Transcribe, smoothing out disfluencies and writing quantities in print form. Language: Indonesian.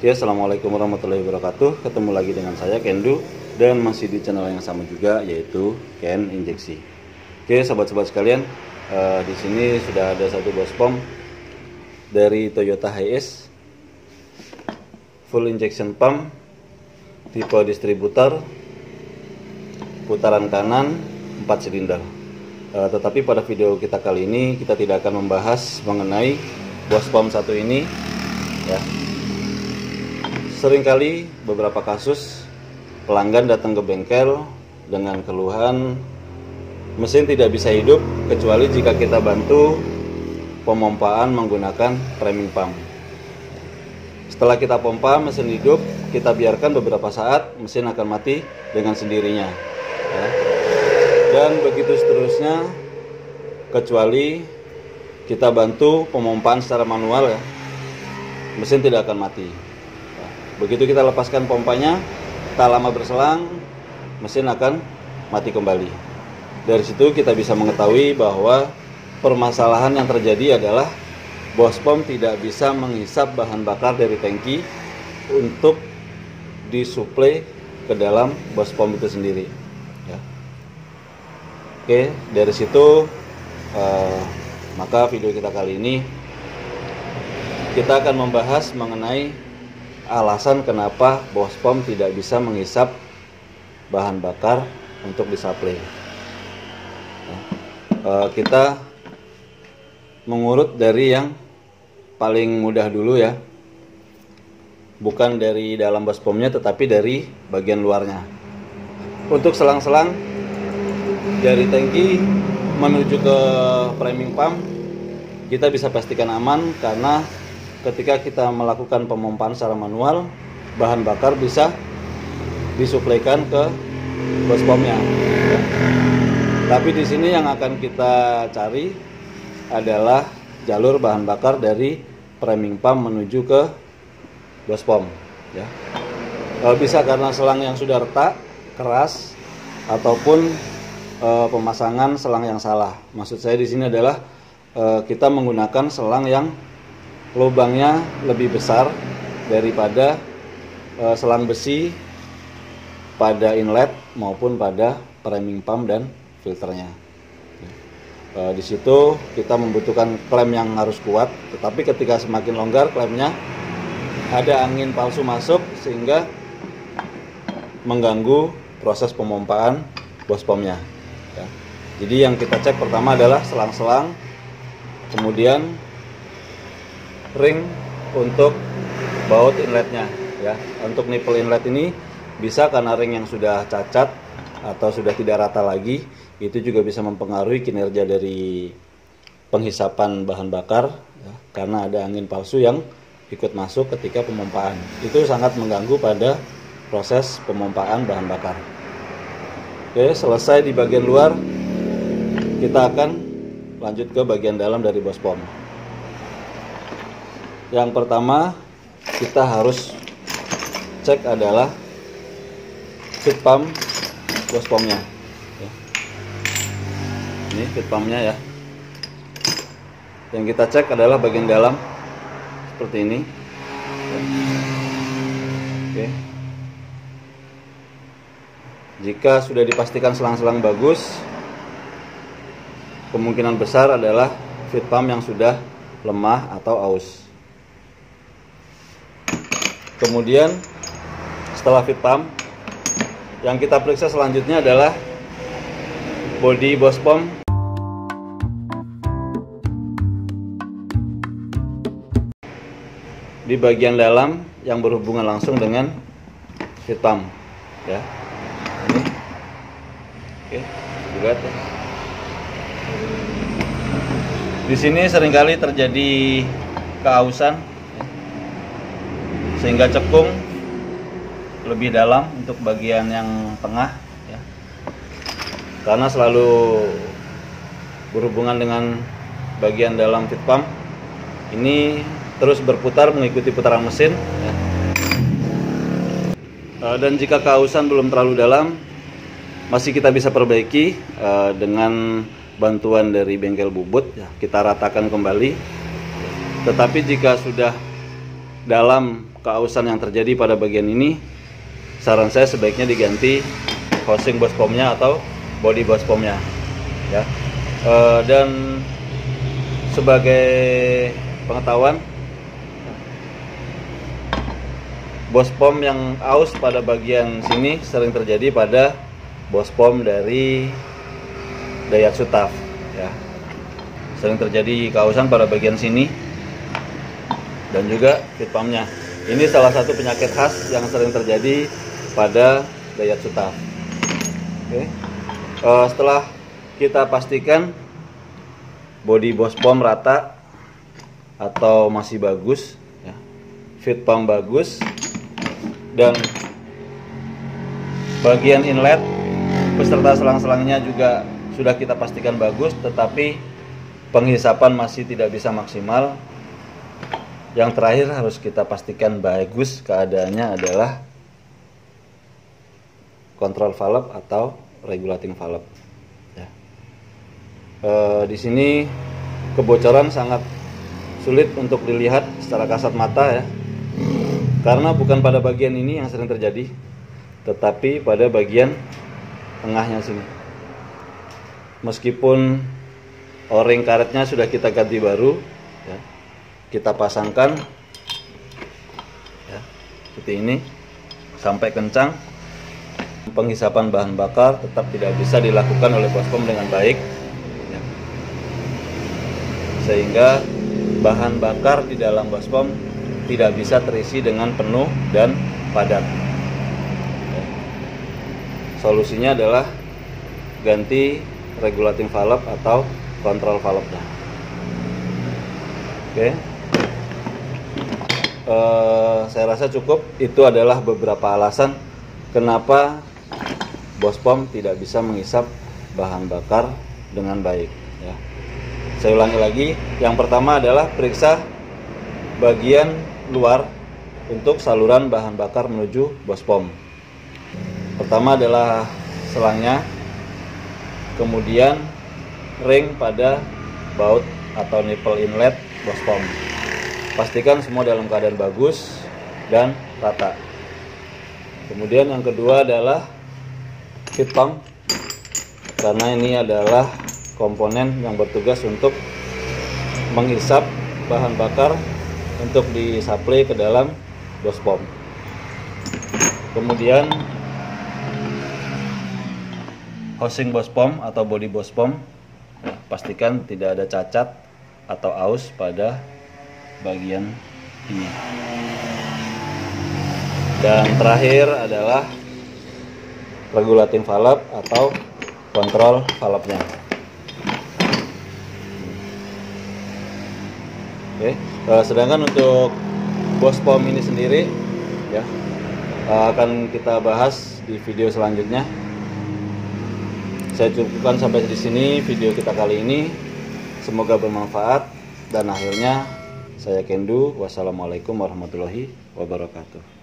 Oke, assalamualaikum warahmatullahi wabarakatuh. Ketemu lagi dengan saya Kendu dan masih di channel yang sama juga, yaitu Ken Injeksi. Oke, sobat-sobat sekalian, di sini sudah ada satu bos pom dari Toyota Hiace, full injection pump, tipe distributor, putaran kanan 4 silinder. Tetapi pada video kita kali ini kita tidak akan membahas mengenai bos pom satu ini, ya. Seringkali beberapa kasus pelanggan datang ke bengkel dengan keluhan mesin tidak bisa hidup kecuali jika kita bantu pemompaan menggunakan priming pump. Setelah kita pompa mesin hidup, kita biarkan beberapa saat, mesin akan mati dengan sendirinya, ya. Dan begitu seterusnya, kecuali kita bantu pemompaan secara manual, ya, mesin tidak akan mati. Begitu kita lepaskan pompanya, tak lama berselang mesin akan mati kembali. Dari situ kita bisa mengetahui bahwa permasalahan yang terjadi adalah bos pom tidak bisa menghisap bahan bakar dari tangki untuk disuplai ke dalam bos pom itu sendiri, ya. Oke, dari situ maka video kita kali ini kita akan membahas mengenai alasan kenapa bos pom tidak bisa menghisap bahan bakar untuk disuplai. Kita mengurut dari yang paling mudah dulu, ya, bukan dari dalam bos pomnya tetapi dari bagian luarnya. Untuk selang-selang dari tangki menuju ke priming pump kita bisa pastikan aman, karena ketika kita melakukan pemompaan secara manual, bahan bakar bisa disuplaikan ke bos pomnya. Tapi di sini yang akan kita cari adalah jalur bahan bakar dari priming pump menuju ke bos pom, ya. Bisa karena selang yang sudah retak, keras, ataupun pemasangan selang yang salah. Maksud saya di sini adalah kita menggunakan selang yang lubangnya lebih besar daripada selang besi pada inlet maupun pada priming pump dan filternya. Di situ kita membutuhkan klem yang harus kuat, tetapi ketika semakin longgar klemnya, ada angin palsu masuk sehingga mengganggu proses pemompaan bos pomnya, ya. Jadi yang kita cek pertama adalah selang-selang, kemudian ring untuk baut inletnya, ya. Untuk nipple inlet ini bisa karena ring yang sudah cacat atau sudah tidak rata lagi, itu juga bisa mempengaruhi kinerja dari penghisapan bahan bakar, ya, karena ada angin palsu yang ikut masuk ketika pemompaan. Itu sangat mengganggu pada proses pemompaan bahan bakar. Oke, selesai di bagian luar, kita akan lanjut ke bagian dalam dari bos pom. Yang pertama kita harus cek adalah feed pump bos pomnya, ya. Ini feed pumpnya, ya. Yang kita cek adalah bagian dalam seperti ini, ya. Oke. Jika sudah dipastikan selang-selang bagus, kemungkinan besar adalah feed pump yang sudah lemah atau aus. Kemudian setelah feed pump, yang kita periksa selanjutnya adalah bodi bos pom. Di bagian dalam yang berhubungan langsung dengan feed pump, ya. Ini. Oke, dilihat, ya. Di sini seringkali terjadi keausan, sehingga cekung lebih dalam untuk bagian yang tengah, ya, karena selalu berhubungan dengan bagian dalam feed pump. Ini terus berputar mengikuti putaran mesin, ya. Dan jika keausan belum terlalu dalam, masih kita bisa perbaiki dengan bantuan dari bengkel bubut, ya, kita ratakan kembali. Tetapi jika sudah dalam keausan yang terjadi pada bagian ini, saran saya sebaiknya diganti housing bospomnya atau body bospomnya ya. Dan sebagai pengetahuan, bospom yang aus pada bagian sini sering terjadi pada bospom dari Daihatsu TAF ya. Sering terjadi keausan pada bagian sini dan juga feed pumpnya. Ini salah satu penyakit khas yang sering terjadi pada Daihatsu TAF. Oke. Setelah kita pastikan body bospom rata atau masih bagus ya, feed pump bagus, dan bagian inlet beserta selang-selangnya juga sudah kita pastikan bagus, tetapi penghisapan masih tidak bisa maksimal. Yang terakhir harus kita pastikan bagus keadaannya adalah control valve atau regulating valve ya. Di sini kebocoran sangat sulit untuk dilihat secara kasat mata ya, karena bukan pada bagian ini yang sering terjadi, tetapi pada bagian tengahnya sini. Meskipun o-ring karetnya sudah kita ganti baru ya, kita pasangkan ya, seperti ini sampai kencang, penghisapan bahan bakar tetap tidak bisa dilakukan oleh bospom dengan baik ya. Sehingga bahan bakar di dalam bospom tidak bisa terisi dengan penuh dan padat ya. Solusinya adalah ganti regulating valve atau control valve. Oke. Saya rasa cukup. Itu adalah beberapa alasan kenapa bospom tidak bisa menghisap bahan bakar dengan baik ya. Saya ulangi lagi, yang pertama adalah periksa bagian luar untuk saluran bahan bakar menuju bospom. Pertama adalah selangnya, kemudian ring pada baut atau nipple inlet bospom. Pastikan semua dalam keadaan bagus dan rata. Kemudian yang kedua adalah feed pump, karena ini adalah komponen yang bertugas untuk menghisap bahan bakar untuk disuplai ke dalam bospom. Kemudian housing bospom atau body bospom, pastikan tidak ada cacat atau aus pada bagian ini. Dan terakhir adalah regulating valve atau kontrol valve-nya. Oke, sedangkan untuk bospom ini sendiri ya akan kita bahas di video selanjutnya. Saya cukupkan sampai di sini video kita kali ini. Semoga bermanfaat, dan akhirnya saya Kendu. Wassalamualaikum warahmatullahi wabarakatuh.